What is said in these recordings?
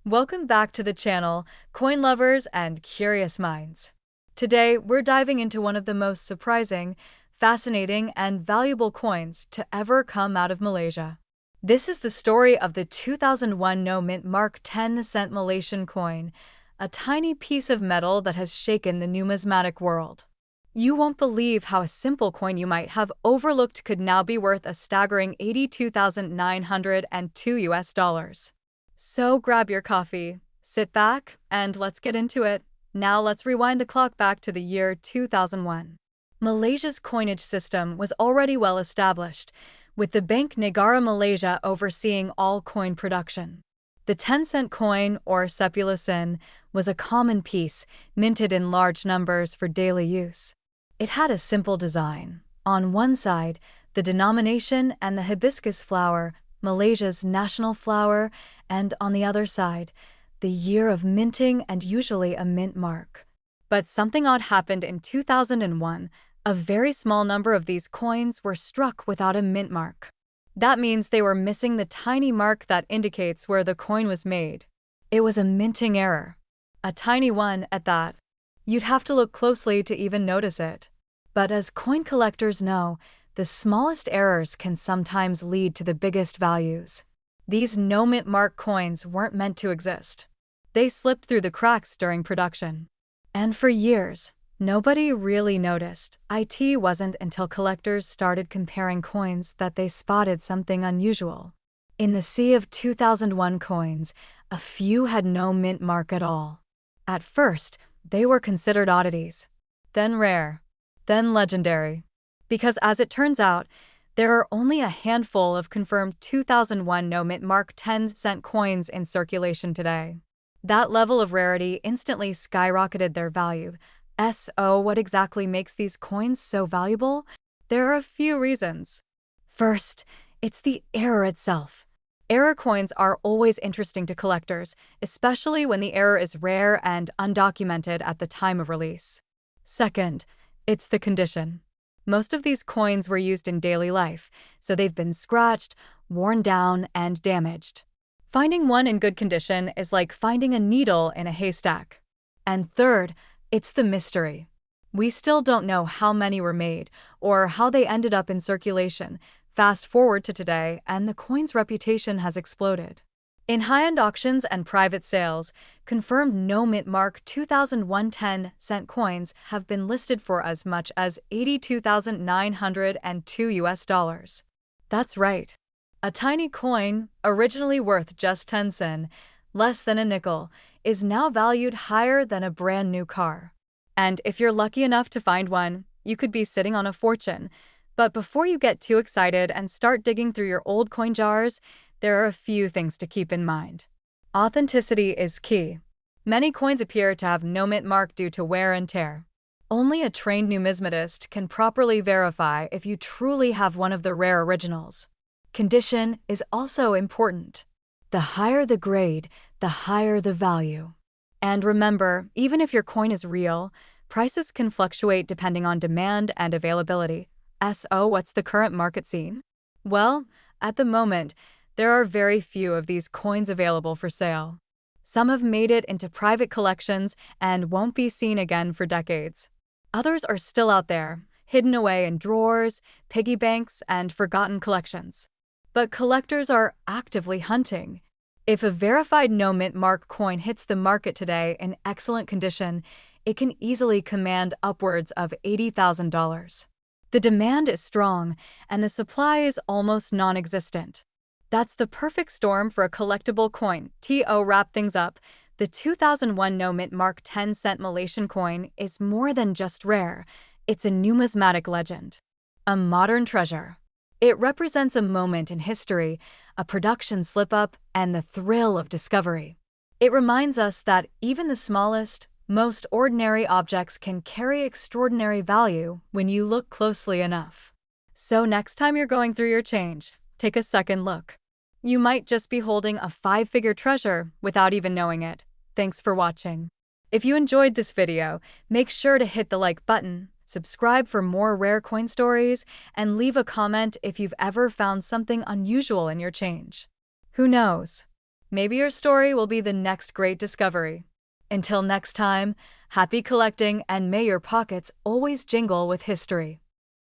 Welcome back to the channel, coin lovers and curious minds. Today, we're diving into one of the most surprising, fascinating, and valuable coins to ever come out of Malaysia. This is the story of the 2001 no-mint Mark 10-cent Malaysian coin, a tiny piece of metal that has shaken the numismatic world. You won't believe how a simple coin you might have overlooked could now be worth a staggering $82,902. So grab your coffee, sit back, and let's get into it. Now let's rewind the clock back to the year 2001. Malaysia's coinage system was already well established, with the Bank Negara Malaysia overseeing all coin production. The 10-cent coin, or sepulusin, was a common piece, minted in large numbers for daily use. It had a simple design. On one side, the denomination and the hibiscus flower, Malaysia's national flower, and on the other side, the year of minting and usually a mint mark. But something odd happened in 2001. A very small number of these coins were struck without a mint mark. That means they were missing the tiny mark that indicates where the coin was made. It was a minting error. A tiny one at that. You'd have to look closely to even notice it. But as coin collectors know, the smallest errors can sometimes lead to the biggest values. These no-mint mark coins weren't meant to exist. They slipped through the cracks during production. And for years, nobody really noticed. It wasn't until collectors started comparing coins that they spotted something unusual. In the sea of 2001 coins, a few had no mint mark at all. At first, they were considered oddities, then rare, then legendary. Because as it turns out, there are only a handful of confirmed 2001 no-mint Mark 10-cent coins in circulation today. That level of rarity instantly skyrocketed their value. What exactly makes these coins so valuable? There are a few reasons. First, it's the error itself. Error coins are always interesting to collectors, especially when the error is rare and undocumented at the time of release. Second, it's the condition. Most of these coins were used in daily life, so they've been scratched, worn down, and damaged. Finding one in good condition is like finding a needle in a haystack. And third, it's the mystery. We still don't know how many were made or how they ended up in circulation. Fast forward to today, and the coin's reputation has exploded. In high-end auctions and private sales, confirmed no-mint mark 2001 10-cent coins have been listed for as much as $82,902. That's right. A tiny coin, originally worth just 10 sen, less than a nickel, is now valued higher than a brand new car. And if you're lucky enough to find one, you could be sitting on a fortune. But before you get too excited and start digging through your old coin jars, there are a few things to keep in mind. Authenticity is key. Many coins appear to have no mint mark due to wear and tear. Only a trained numismatist can properly verify if you truly have one of the rare originals. Condition is also important. The higher the grade, the higher the value. And remember, even if your coin is real, prices can fluctuate depending on demand and availability. What's the current market scene? Well, at the moment, there are very few of these coins available for sale. Some have made it into private collections and won't be seen again for decades. Others are still out there, hidden away in drawers, piggy banks, and forgotten collections. But collectors are actively hunting. If a verified no-mint mark coin hits the market today in excellent condition, it can easily command upwards of $80,000. The demand is strong, and the supply is almost non-existent. That's the perfect storm for a collectible coin. To wrap things up, the 2001 no-mint Mark 10-cent Malaysian coin is more than just rare. It's a numismatic legend, a modern treasure. It represents a moment in history, a production slip-up, and the thrill of discovery. It reminds us that even the smallest, most ordinary objects can carry extraordinary value when you look closely enough. So next time you're going through your change, take a second look. You might just be holding a 5-figure treasure without even knowing it. Thanks for watching. If you enjoyed this video, make sure to hit the like button, subscribe for more rare coin stories, and leave a comment if you've ever found something unusual in your change. Who knows? Maybe your story will be the next great discovery. Until next time, happy collecting and may your pockets always jingle with history.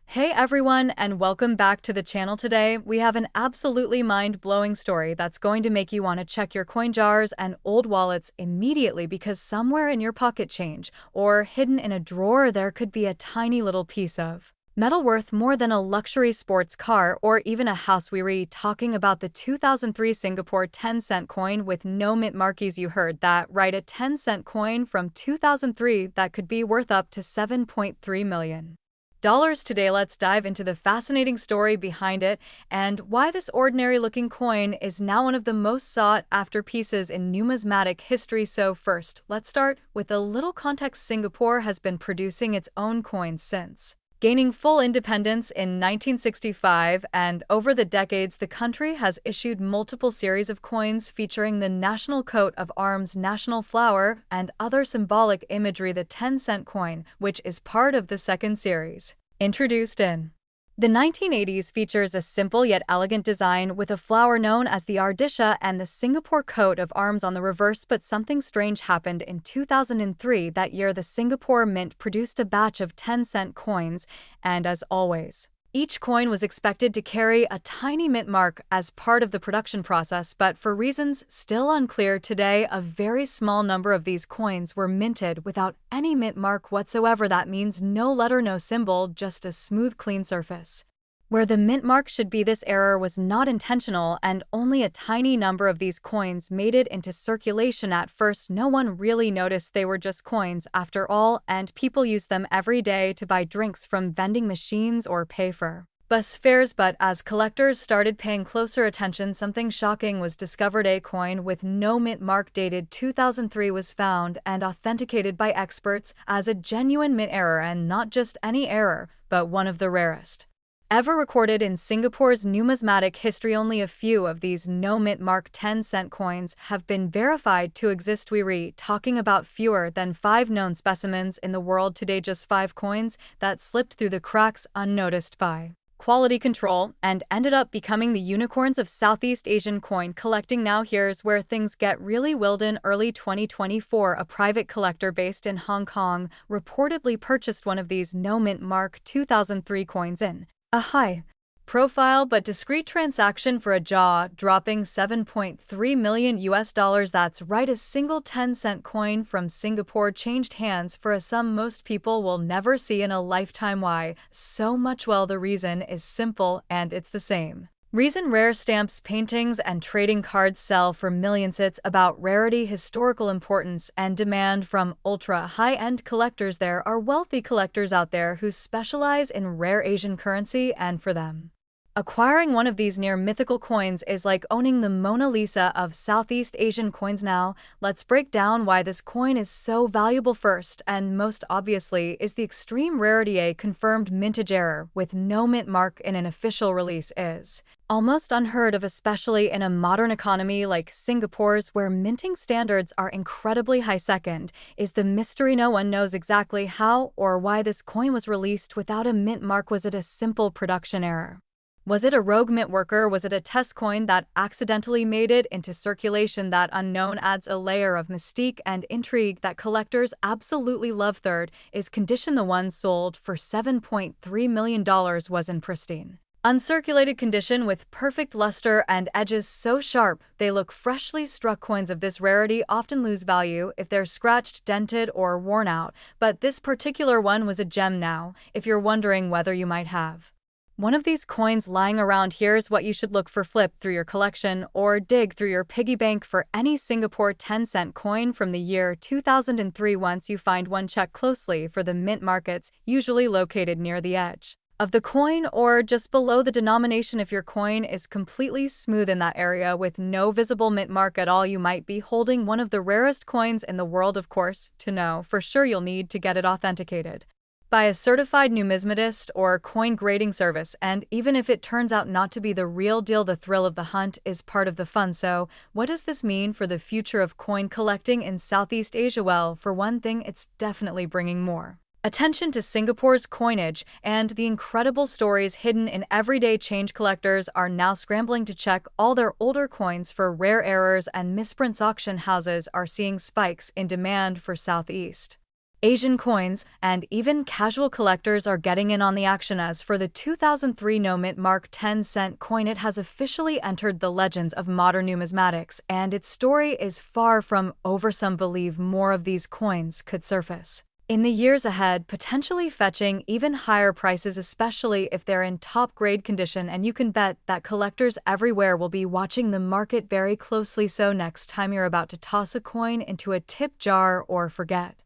Hey everyone, and welcome back to the channel. Today, we have an absolutely mind-blowing story that's going to make you want to check your coin jars and old wallets immediately, because somewhere in your pocket change or hidden in a drawer there could be a tiny little piece of metal worth more than a luxury sports car or even a house. We're talking about the 2003 Singapore 10-cent coin with no mint markings. You heard that right, a 10-cent coin from 2003 that could be worth up to $7.3 million. Today, let's dive into the fascinating story behind it and why this ordinary-looking coin is now one of the most sought-after pieces in numismatic history. So first, let's start with a little context. Singapore has been producing its own coins since gaining full independence in 1965, and over the decades, the country has issued multiple series of coins featuring the national coat of arms, national flower, and other symbolic imagery. The 10-cent coin, which is part of the second series, introduced in the 1980s, features a simple yet elegant design with a flower known as the ardisha and the Singapore coat of arms on the reverse. But something strange happened in 2003. That year, the Singapore Mint produced a batch of 10-cent coins, and as always, each coin was expected to carry a tiny mint mark as part of the production process, but for reasons still unclear today, a very small number of these coins were minted without any mint mark whatsoever. That means no letter, no symbol, just a smooth, clean surface. Where the mint mark should be, this error was not intentional, and only a tiny number of these coins made it into circulation. At first, no one really noticed. They were just coins after all, and people used them every day to buy drinks from vending machines or pay for bus fares. But as collectors started paying closer attention, something shocking was discovered. A coin with no mint mark dated 2003 was found and authenticated by experts as a genuine mint error, and not just any error, but one of the rarest ever recorded in Singapore's numismatic history. Only a few of these no mint mark 10-cent coins have been verified to exist. We're talking about fewer than 5 known specimens in the world today, just 5 coins that slipped through the cracks unnoticed by quality control and ended up becoming the unicorns of Southeast Asian coin collecting. Now here's where things get really wild. In early 2024, a private collector based in Hong Kong reportedly purchased one of these no mint mark 2003 coins in a high-profile but discreet transaction for a jaw-dropping $7.3 million. That's right, a single 10-cent coin from Singapore changed hands for a sum most people will never see in a lifetime. Why so much? Well, the reason is simple, and it's the same reason rare stamps, paintings, and trading cards sell for millions. It's about rarity, historical importance, and demand from ultra-high-end collectors. There are wealthy collectors out there who specialize in rare Asian currency, and for them, acquiring one of these near-mythical coins is like owning the Mona Lisa of Southeast Asian coins. Now, let's break down why this coin is so valuable. First, and most obviously, is the extreme rarity. A confirmed mintage error with no mint mark in an official release is almost unheard of, especially in a modern economy like Singapore's, where minting standards are incredibly high. Second is the mystery. No one knows exactly how or why this coin was released without a mint mark. Was it a simple production error? Was it a rogue mint worker? Was it a test coin that accidentally made it into circulation? That unknown adds a layer of mystique and intrigue that collectors absolutely love. Third is condition. The one sold for $7.3 million was in pristine, uncirculated condition with perfect luster and edges so sharp they look freshly struck. Coins of this rarity often lose value if they're scratched, dented, or worn out, but this particular one was a gem. Now, if you're wondering whether you might have one of these coins lying around, here's what you should look for. Flip through your collection or dig through your piggy bank for any Singapore 10-cent coin from the year 2003. Once you find one, check closely for the mint markets, usually located near the edge of the coin or just below the denomination. If your coin is completely smooth in that area with no visible mint mark at all, you might be holding one of the rarest coins in the world. Of course, to know for sure, you'll need to get it authenticated by a certified numismatist or coin grading service, and even if it turns out not to be the real deal, the thrill of the hunt is part of the fun. So, what does this mean for the future of coin collecting in Southeast Asia? Well, for one thing, it's definitely bringing more Attention to Singapore's coinage and the incredible stories hidden in everyday change. Collectors are now scrambling to check all their older coins for rare errors, and misprints. Auction houses are seeing spikes in demand for Southeast Asian coins, and even casual collectors are getting in on the action. As for the 2003 no-mint Mark 10-cent coin, it has officially entered the legends of modern numismatics, and its story is far from over. Some believe more of these coins could surface in the years ahead, potentially fetching even higher prices, especially if they're in top-grade condition, and you can bet that collectors everywhere will be watching the market very closely. So next time you're about to toss a coin into a tip jar or forget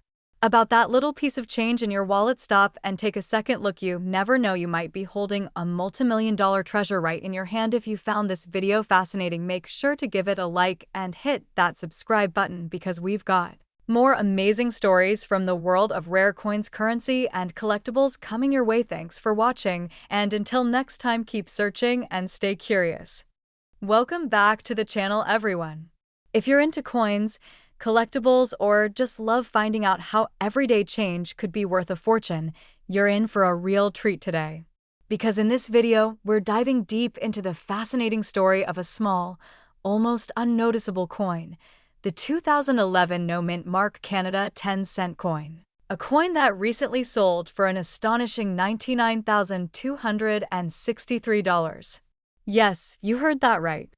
about that little piece of change in your wallet, stop and take a second look. You never know, you might be holding a multi-million-dollar treasure right in your hand. If you found this video fascinating, make sure to give it a like and hit that subscribe button, because we've got more amazing stories from the world of rare coins, currency, and collectibles coming your way. Thanks for watching, and until next time, keep searching and stay curious. Welcome back to the channel, everyone. If you're into coins, collectibles, or just love finding out how everyday change could be worth a fortune, you're in for a real treat today. Because in this video, we're diving deep into the fascinating story of a small, almost unnoticeable coin, the 2011 no-mint Mark Canada 10-cent coin. A coin that recently sold for an astonishing $99,263. Yes, you heard that right.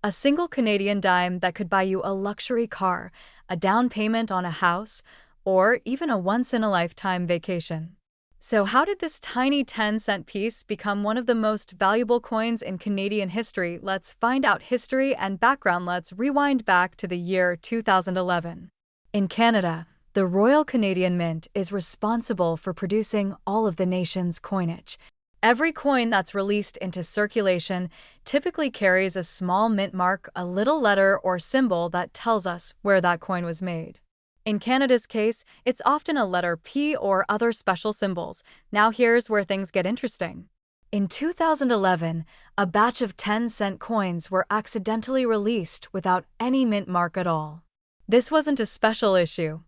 A single Canadian dime that could buy you a luxury car, a down payment on a house, or even a once-in-a-lifetime vacation. So how did this tiny 10-cent piece become one of the most valuable coins in Canadian history? Let's find out history and background. Let's rewind back to the year 2011. In Canada, the Royal Canadian Mint is responsible for producing all of the nation's coinage. Every coin that's released into circulation typically carries a small mint mark, a little letter or symbol that tells us where that coin was made. In Canada's case, it's often a letter P or other special symbols. Now here's where things get interesting. In 2011, a batch of 10-cent coins were accidentally released without any mint mark at all. This wasn't a special issue.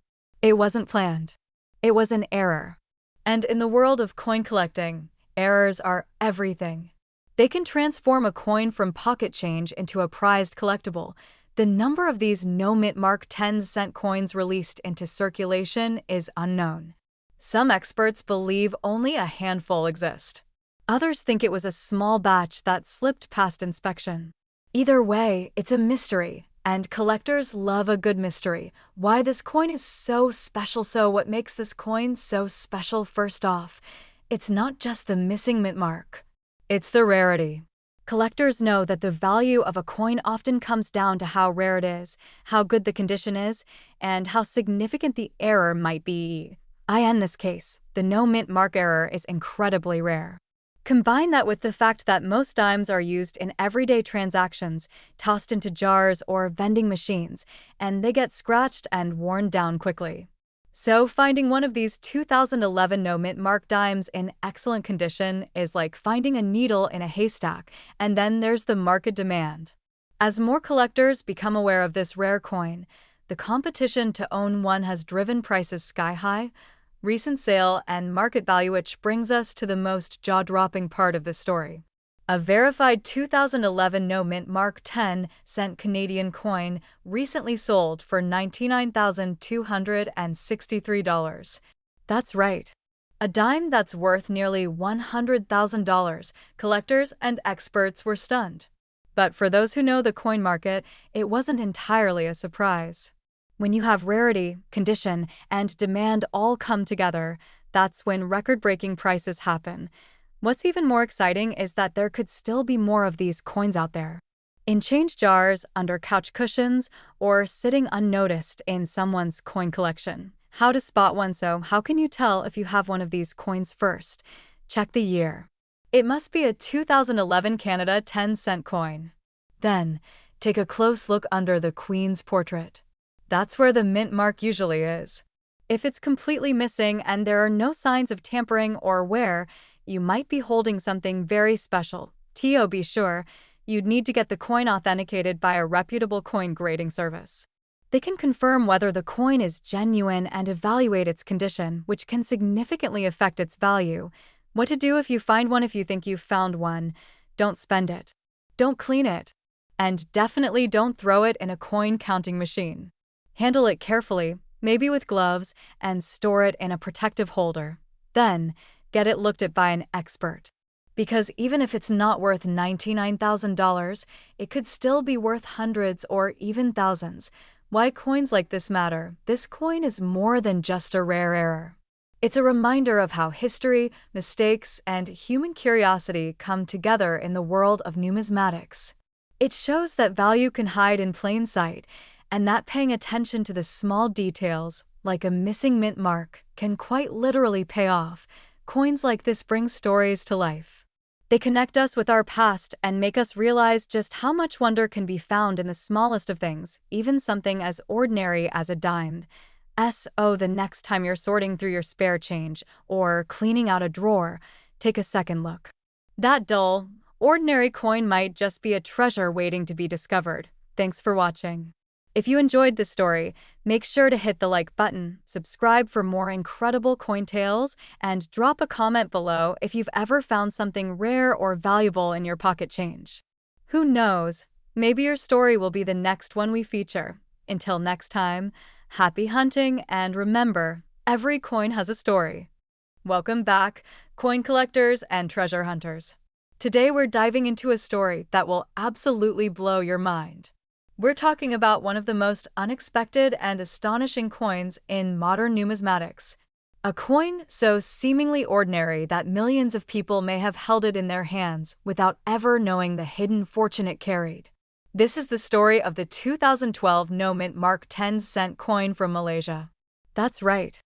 It wasn't planned. It was an error. And in the world of coin collecting, errors are everything. They can transform a coin from pocket change into a prized collectible. The number of these no-mint Mark 10-cent coins released into circulation is unknown. Some experts believe only a handful exist. Others think it was a small batch that slipped past inspection. Either way, it's a mystery, and collectors love a good mystery. Why this coin is so special. So what makes this coin so special? First off, it's not just the missing mint mark. It's the rarity. Collectors know that the value of a coin often comes down to how rare it is, how good the condition is, and how significant the error might be. In this case, the no-mint mark error is incredibly rare. Combine that with the fact that most dimes are used in everyday transactions, tossed into jars or vending machines, and they get scratched and worn down quickly. So finding one of these 2011 no-mint Mark dimes in excellent condition is like finding a needle in a haystack, and then there's the market demand. As more collectors become aware of this rare coin, the competition to own one has driven prices sky high, recent sale and market value, which brings us to the most jaw-dropping part of the story. A verified 2011 no-mint Mark 10-cent Canadian coin recently sold for $99,263. That's right. A dime that's worth nearly $100,000. Collectors and experts were stunned. But for those who know the coin market, it wasn't entirely a surprise. When you have rarity, condition, and demand all come together, that's when record-breaking prices happen. What's even more exciting is that there could still be more of these coins out there. In change jars, under couch cushions, or sitting unnoticed in someone's coin collection. How to spot one? So how can you tell if you have one of these coins? First, check the year. It must be a 2011 Canada 10-cent coin. Then, take a close look under the Queen's portrait. That's where the mint mark usually is. If it's completely missing and there are no signs of tampering or wear, you might be holding something very special. Be sure, you'd need to get the coin authenticated by a reputable coin grading service. They can confirm whether the coin is genuine and evaluate its condition, which can significantly affect its value. What to do if you find one? If you think you've found one, don't spend it. Don't clean it. And definitely don't throw it in a coin counting machine. Handle it carefully, maybe with gloves, and store it in a protective holder. Then, get it looked at by an expert. Because even if it's not worth $99,000, it could still be worth hundreds or even thousands. Why coins like this matter? This coin is more than just a rare error. It's a reminder of how history, mistakes, and human curiosity come together in the world of numismatics. It shows that value can hide in plain sight, and that paying attention to the small details, like a missing mint mark, can quite literally pay off. Coins like this bring stories to life. They connect us with our past and make us realize just how much wonder can be found in the smallest of things, even something as ordinary as a dime. The next time you're sorting through your spare change or cleaning out a drawer, take a second look. That dull, ordinary coin might just be a treasure waiting to be discovered. Thanks for watching. If you enjoyed this story, make sure to hit the like button, subscribe for more incredible coin tales, and drop a comment below if you've ever found something rare or valuable in your pocket change. Who knows, maybe your story will be the next one we feature. Until next time, happy hunting, and remember, every coin has a story. Welcome back, coin collectors and treasure hunters. Today we're diving into a story that will absolutely blow your mind. We're talking about one of the most unexpected and astonishing coins in modern numismatics. A coin so seemingly ordinary that millions of people may have held it in their hands without ever knowing the hidden fortune it carried. This is the story of the 2012 no-mint mark 10-cent coin from Malaysia. That's right,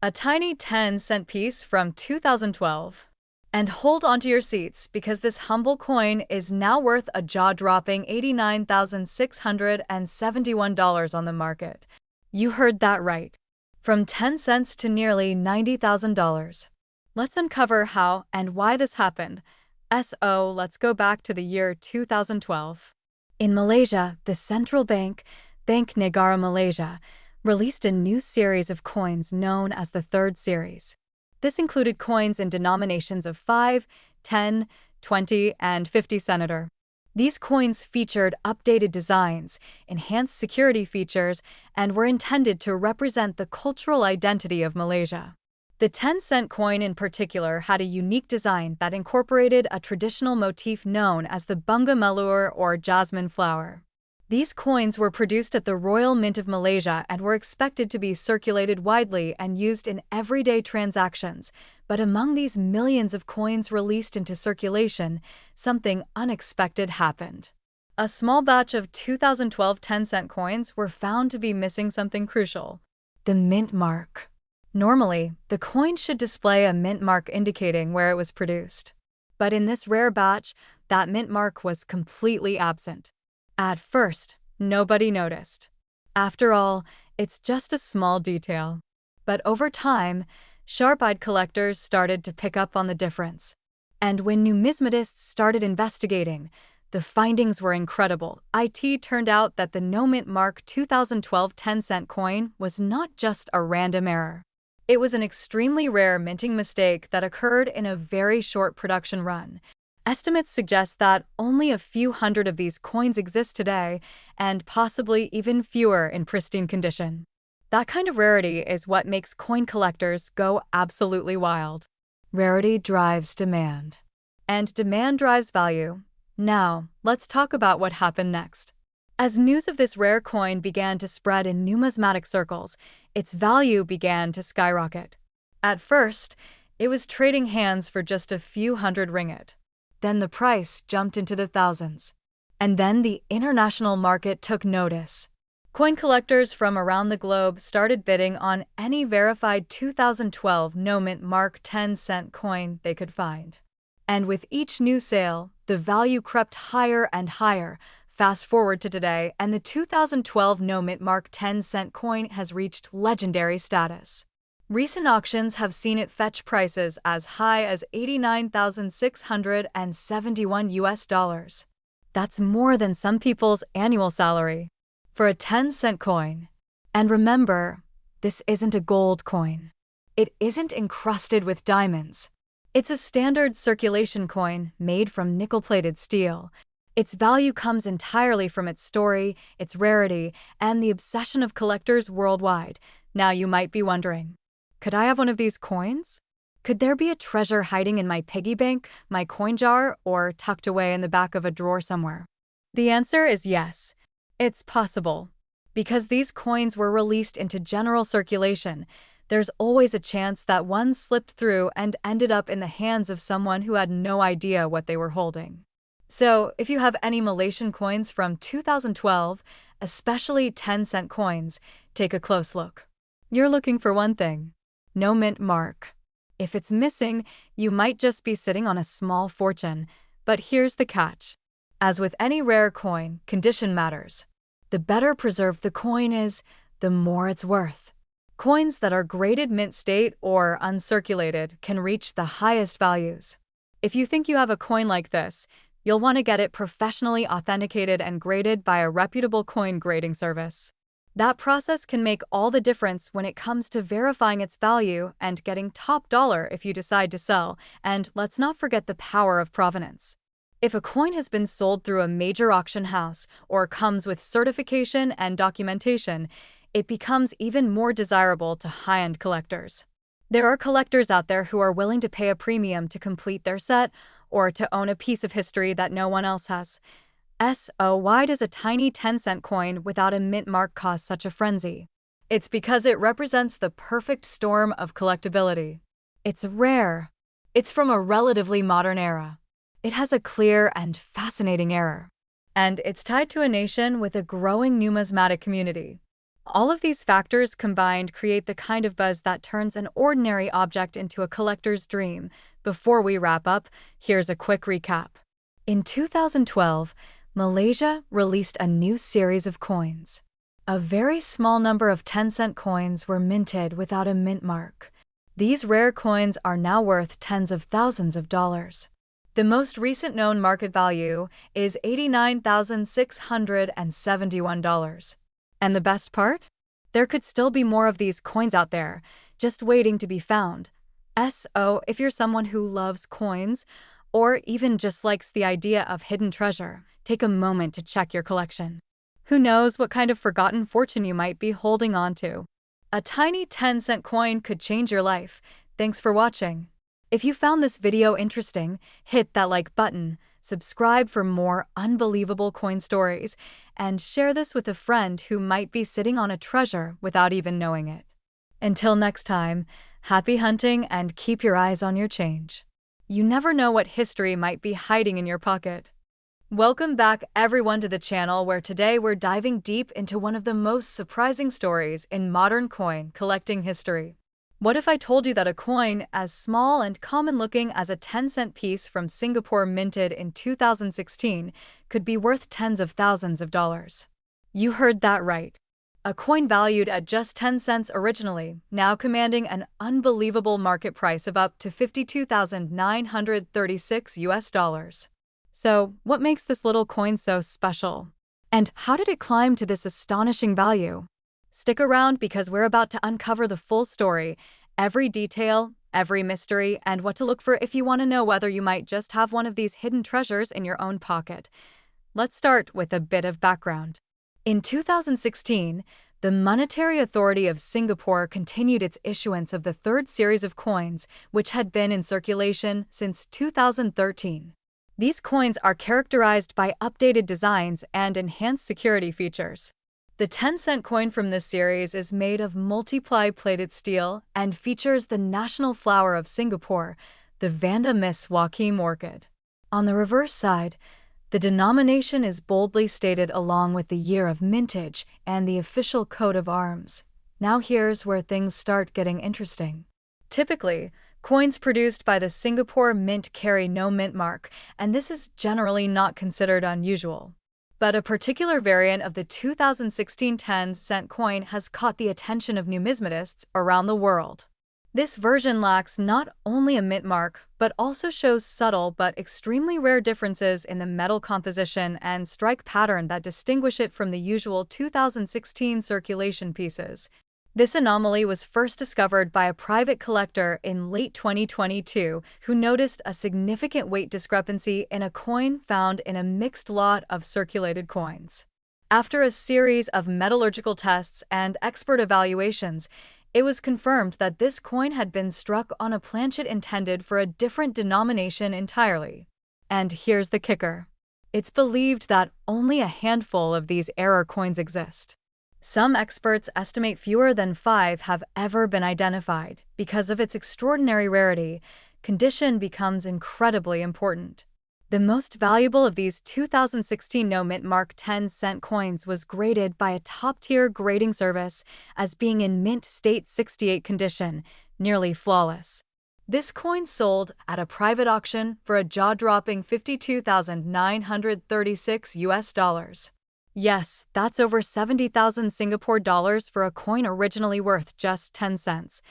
a tiny 10-cent piece from 2012. And hold onto your seats, because this humble coin is now worth a jaw-dropping $89,671 on the market. You heard that right. From 10 cents to nearly $90,000. Let's uncover how and why this happened. Let's go back to the year 2012. In Malaysia, the central bank, Bank Negara Malaysia, released a new series of coins known as the Third Series. This included coins in denominations of 5, 10, 20, and 50 centimeter. These coins featured updated designs, enhanced security features, and were intended to represent the cultural identity of Malaysia. The 10-cent coin in particular had a unique design that incorporated a traditional motif known as the bunga melur or jasmine flower. These coins were produced at the Royal Mint of Malaysia and were expected to be circulated widely and used in everyday transactions. But among these millions of coins released into circulation, something unexpected happened. A small batch of 2012 10-cent coins were found to be missing something crucial: the mint mark. Normally, the coin should display a mint mark indicating where it was produced. But in this rare batch, that mint mark was completely absent. At first, nobody noticed. After all, it's just a small detail. But over time, sharp-eyed collectors started to pick up on the difference. And when numismatists started investigating, the findings were incredible. It turned out that the no-mint mark 2012 10-cent coin was not just a random error. It was an extremely rare minting mistake that occurred in a very short production run. Estimates suggest that only a few hundred of these coins exist today, and possibly even fewer in pristine condition. That kind of rarity is what makes coin collectors go absolutely wild. Rarity drives demand. And demand drives value. Now, let's talk about what happened next. As news of this rare coin began to spread in numismatic circles, its value began to skyrocket. At first, it was trading hands for just a few hundred ringgit. Then the price jumped into the thousands. And then the international market took notice. Coin collectors from around the globe started bidding on any verified 2012 no-mint mark 10-cent coin they could find. And with each new sale, the value crept higher and higher. Fast forward to today, and the 2012 no-mint mark 10-cent coin has reached legendary status. Recent auctions have seen it fetch prices as high as $89,671. That's more than some people's annual salary. for a 10-cent coin. And remember, this isn't a gold coin. It isn't encrusted with diamonds. It's a standard circulation coin made from nickel-plated steel. Its value comes entirely from its story, its rarity, and the obsession of collectors worldwide. Now you might be wondering, could I have one of these coins? Could there be a treasure hiding in my piggy bank, my coin jar, or tucked away in the back of a drawer somewhere? The answer is yes. It's possible. Because these coins were released into general circulation, there's always a chance that one slipped through and ended up in the hands of someone who had no idea what they were holding. So, if you have any Malaysian coins from 2012, especially 10-cent coins, take a close look. You're looking for one thing: no mint mark. If it's missing, you might just be sitting on a small fortune. But here's the catch. As with any rare coin, condition matters. The better preserved the coin is, the more it's worth. Coins that are graded mint state or uncirculated can reach the highest values. If you think you have a coin like this, you'll want to get it professionally authenticated and graded by a reputable coin grading service. That process can make all the difference when it comes to verifying its value and getting top dollar if you decide to sell. And let's not forget the power of provenance. If a coin has been sold through a major auction house or comes with certification and documentation, it becomes even more desirable to high-end collectors. There are collectors out there who are willing to pay a premium to complete their set or to own a piece of history that no one else has. So why does a tiny 10-cent coin without a mint mark cause such a frenzy? It's because it represents the perfect storm of collectability. It's rare. It's from a relatively modern era. It has a clear and fascinating era. And it's tied to a nation with a growing numismatic community. All of these factors combined create the kind of buzz that turns an ordinary object into a collector's dream. Before we wrap up, here's a quick recap. In 2012, Malaysia released a new series of coins. A very small number of 10-cent coins were minted without a mint mark. These rare coins are now worth tens of thousands of dollars. The most recent known market value is $89,671. And the best part? There could still be more of these coins out there, just waiting to be found. So, if you're someone who loves coins, or even just likes the idea of hidden treasure, take a moment to check your collection. Who knows what kind of forgotten fortune you might be holding on to? A tiny 10-cent coin could change your life. Thanks for watching. If you found this video interesting, hit that like button, subscribe for more unbelievable coin stories, and share this with a friend who might be sitting on a treasure without even knowing it. Until next time, happy hunting and keep your eyes on your change. You never know what history might be hiding in your pocket. Welcome back everyone to the channel, where today we're diving deep into one of the most surprising stories in modern coin collecting history. What if I told you that a coin as small and common looking as a 10-cent piece from Singapore minted in 2016 could be worth tens of thousands of dollars? You heard that right. A coin valued at just 10 cents originally, now commanding an unbelievable market price of up to $52,936. So, what makes this little coin so special? And how did it climb to this astonishing value? Stick around, because we're about to uncover the full story, every detail, every mystery, and what to look for if you want to know whether you might just have one of these hidden treasures in your own pocket. Let's start with a bit of background. In 2016, the Monetary Authority of Singapore continued its issuance of the third series of coins, which had been in circulation since 2013. These coins are characterized by updated designs and enhanced security features. The 10-cent coin from this series is made of multiply plated steel and features the national flower of Singapore, the Vanda Miss Joaquim orchid. On the reverse side, the denomination is boldly stated along with the year of mintage and the official coat of arms. Now here's where things start getting interesting. Typically, coins produced by the Singapore Mint carry no mint mark, and this is generally not considered unusual. But a particular variant of the 2016 10-cent coin has caught the attention of numismatists around the world. This version lacks not only a mint mark, but also shows subtle but extremely rare differences in the metal composition and strike pattern that distinguish it from the usual 2016 circulation pieces. This anomaly was first discovered by a private collector in late 2022 who noticed a significant weight discrepancy in a coin found in a mixed lot of circulated coins. After a series of metallurgical tests and expert evaluations, it was confirmed that this coin had been struck on a planchet intended for a different denomination entirely. And here's the kicker. It's believed that only a handful of these error coins exist. Some experts estimate fewer than 5 have ever been identified. Because of its extraordinary rarity, condition becomes incredibly important. The most valuable of these 2016 no mint mark 10-cent coins was graded by a top-tier grading service as being in mint state 68 condition, nearly flawless. This coin sold at a private auction for a jaw-dropping $52,936. Yes, that's over 70,000 Singapore dollars for a coin originally worth just 10 cents.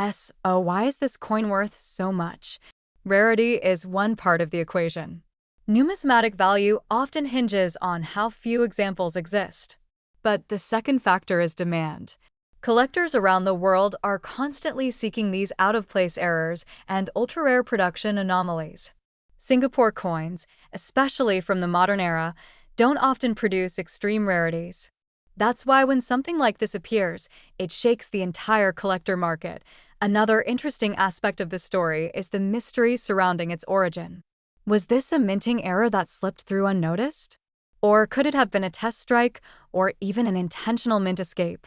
So why is this coin worth so much? Rarity is one part of the equation. Numismatic value often hinges on how few examples exist. But the second factor is demand. Collectors around the world are constantly seeking these out-of-place errors and ultra-rare production anomalies. Singapore coins, especially from the modern era, don't often produce extreme rarities. That's why when something like this appears, it shakes the entire collector market. Another interesting aspect of the story is the mystery surrounding its origin. Was this a minting error that slipped through unnoticed? Or could it have been a test strike or even an intentional mint escape?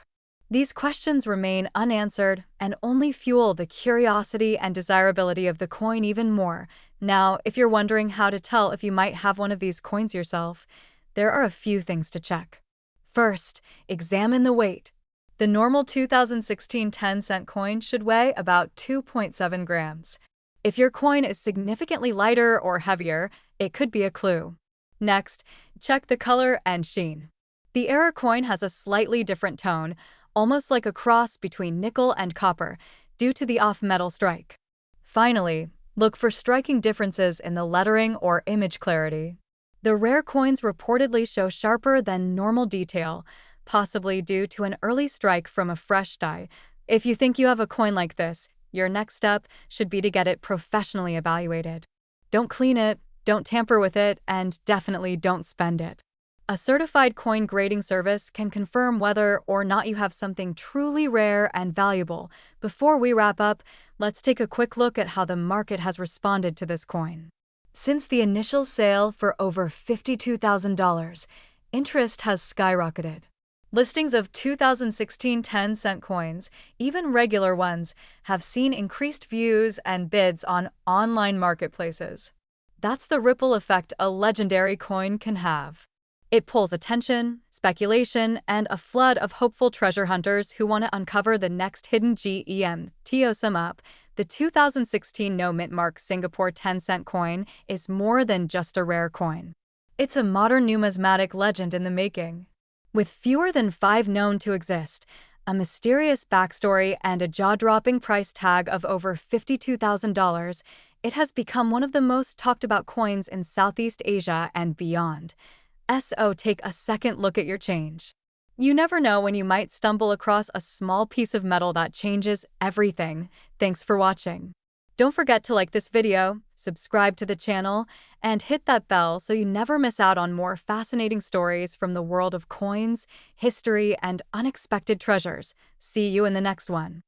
These questions remain unanswered and only fuel the curiosity and desirability of the coin even more. Now, if you're wondering how to tell if you might have one of these coins yourself, there are a few things to check. First, examine the weight. The normal 2016 10-cent coin should weigh about 2.7 grams. If your coin is significantly lighter or heavier, it could be a clue. Next, check the color and sheen. The error coin has a slightly different tone, almost like a cross between nickel and copper, due to the off-metal strike. Finally, look for striking differences in the lettering or image clarity. The rare coins reportedly show sharper than normal detail, possibly due to an early strike from a fresh die. If you think you have a coin like this, your next step should be to get it professionally evaluated. Don't clean it, don't tamper with it, and definitely don't spend it. A certified coin grading service can confirm whether or not you have something truly rare and valuable. Before we wrap up, let's take a quick look at how the market has responded to this coin. Since the initial sale for over $52,000, interest has skyrocketed. Listings of 2016 10-cent coins, even regular ones, have seen increased views and bids on online marketplaces. That's the ripple effect a legendary coin can have. It pulls attention, speculation, and a flood of hopeful treasure hunters who want to uncover the next hidden gem. To sum up, the 2016 no mint mark Singapore 10-cent coin is more than just a rare coin. It's a modern numismatic legend in the making. With fewer than 5 known to exist, a mysterious backstory, and a jaw-dropping price tag of over $52,000, it has become one of the most talked-about coins in Southeast Asia and beyond. So take a second look at your change. You never know when you might stumble across a small piece of metal that changes everything. Thanks for watching. Don't forget to like this video, subscribe to the channel, and hit that bell so you never miss out on more fascinating stories from the world of coins, history, and unexpected treasures. See you in the next one.